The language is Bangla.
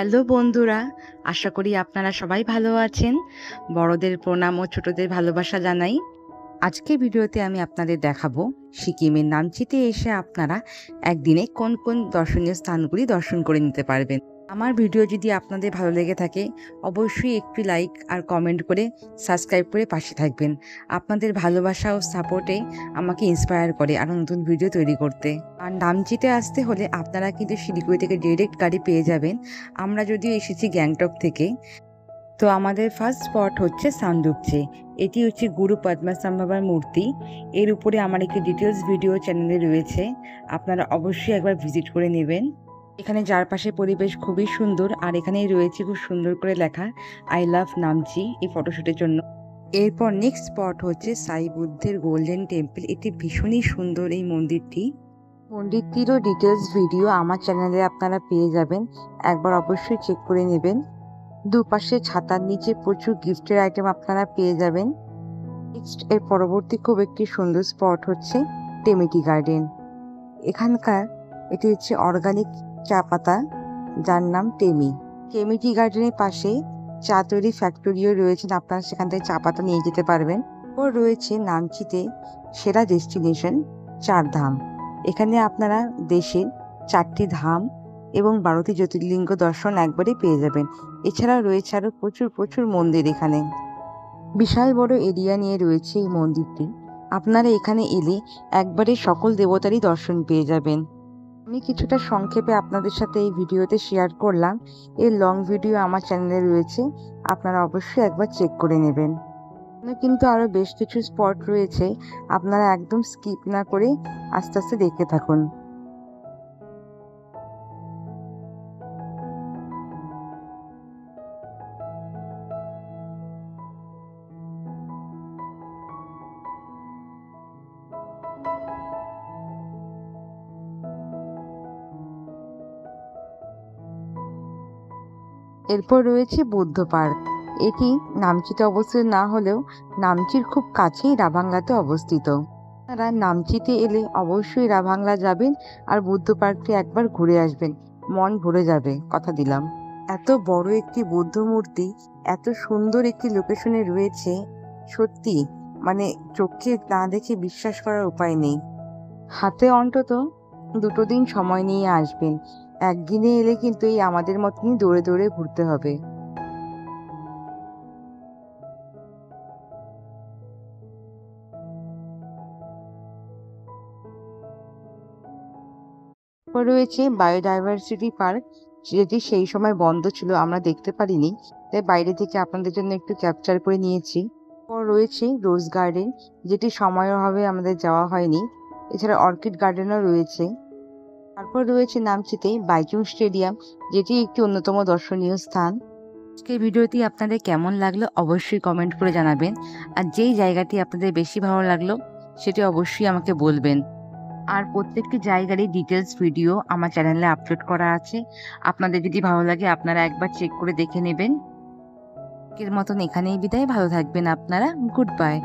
হ্যালো বন্ধুরা, আশা করি আপনারা সবাই ভালো আছেন। বড়দের প্রণাম ও ছোটদের ভালোবাসা জানাই। আজকের ভিডিওতে আমি আপনাদের দেখাবো সিকিমের নামচিতে এসে আপনারা একদিনে কোন কোন দর্শনীয় স্থানগুলি দর্শন করে নিতে পারবেন। আমার ভিডিও যদি আপনাদের ভালো লেগে থাকে অবশ্যই একটি লাইক আর কমেন্ট করে সাবস্ক্রাইব করে পাশে থাকবেন। আপনাদের ভালোবাসা ও সাপোর্টে আমাকে ইন্সপায়ার করে আরও নতুন ভিডিও তৈরি করতে। আর নামচিতে আসতে হলে আপনারা কিন্তু শিলিগুড়ি থেকে ডিরেক্ট গাড়ি পেয়ে যাবেন। আমরা যদিও এসেছি গ্যাংটক থেকে। তো আমাদের ফার্স্ট স্পট হচ্ছে সান্দুকচে। এটি হচ্ছে গুরু পদ্মাসাম্ভাবার মূর্তি। এর উপরে আমার একটি ডিটেলস ভিডিও চ্যানেলে রয়েছে, আপনারা অবশ্যই একবার ভিজিট করে নেবেন। এখানে চারপাশে পরিবেশ খুবই সুন্দর, আর এখানেই রয়েছে খুব সুন্দর করে লেখা আই লাভ নামচি এই ফটোশ্যুটের জন্য। এরপর নেক্সট স্পট হচ্ছে সাই বুদ্ধের গোল্ডেন টেম্পল। এটি ভীষণই সুন্দর এই মন্দিরটিরও ডিটেলস ভিডিও আমার চ্যানেলে আপনারা পেয়ে যাবেন, একবার অবশ্যই চেক করে নেবেন। দুপাশে ছাতার নিচে প্রচুর গিফটের আইটেম আপনারা পেয়ে যাবেন। নেক্সট এর পরবর্তী খুব একটি সুন্দর স্পট হচ্ছে টেমিটি গার্ডেন। এখানকার এটি হচ্ছে অর্গানিক চা পাতা, যার নাম টেমিটি গার্ডেনের পাশে চা তৈরি ফ্যাক্টরিও রয়েছে, আপনারা সেখান থেকে চা পাতা নিয়ে যেতে পারবেন। ও রয়েছে নামচিতে সেরা ডেস্টিনেশন চারধাম। এখানে আপনারা দেশের 4টি ধাম এবং 12টি জ্যোতির্লিঙ্গ দর্শন একবারেই পেয়ে যাবেন। এছাড়াও রয়েছে আরো প্রচুর মন্দির। এখানে বিশাল বড় এরিয়া নিয়ে রয়েছে এই মন্দিরটি। আপনারা এখানে এলে একবারে সকল দেবতারই দর্শন পেয়ে যাবেন। আমি কিছুটা সংক্ষেপে আপনাদের সাথে এই ভিডিওতে শেয়ার করলাম। এর লং ভিডিও আমার চ্যানেলে রয়েছে, আপনারা অবশ্যই একবার চেক করে নেবেন। কিন্তু আরো বেশ কিছু স্পট রয়েছে, আপনারা একদম স্কিপ না করে আস্তে আস্তে দেখতে থাকুন। এরপর রয়েছে বৌদ্ধ পার্ক। এটি নামচিতে অবস্থিত না হলেও নামচির খুব কাছেই রাভাংলাতে অবস্থিত। আপনারা নামচিতে এলে অবশ্যই রাভাংলা যাবেন আর বৌদ্ধ পার্কটি একবার ঘুরে আসবেন, মন ভরে যাবে, কথা দিলাম। এত বড় একটি বৌদ্ধ মূর্তি এত সুন্দর একটি লোকেশনে রয়েছে, সত্যি মানে চোখে না দেখে বিশ্বাস করার উপায় নেই। হাতে অন্তত 2 দিন সময় নিয়ে আসবেন, একদিনে এলে কিন্তু এই আমাদের মতনই দৌড়ে দৌড়ে ঘুরতে হবে। এরপর রয়েছে বায়োডাইভার্সিটি পার্ক, যেটি সেই সময় বন্ধ ছিল, আমরা দেখতে পারিনি, তাই বাইরে থেকে আপনাদের জন্য একটু ক্যাপচার করে নিয়েছি। এরপর রয়েছে রোজ গার্ডেন, যেটি সময়ের অভাবে আমাদের যাওয়া হয়নি। এছাড়া অর্কিড গার্ডেনও রয়েছে। তারপর রয়েছে নামচিতে বাইচুং স্টেডিয়াম, যেটি একটি অন্যতম দর্শনীয় স্থান। আজকের ভিডিওটি আপনাদের কেমন লাগলো অবশ্যই কমেন্ট করে জানাবেন, আর যেই জায়গাটি আপনাদের বেশি ভালো লাগলো সেটি অবশ্যই আমাকে বলবেন। আর প্রত্যেকটি জায়গারই ডিটেলস ভিডিও আমার চ্যানেলে আপলোড করা আছে, আপনাদের যদি ভালো লাগে আপনারা একবার চেক করে দেখে নেবেন। এর মতন এখানেই বিদায়, ভালো থাকবেন আপনারা, গুড বাই।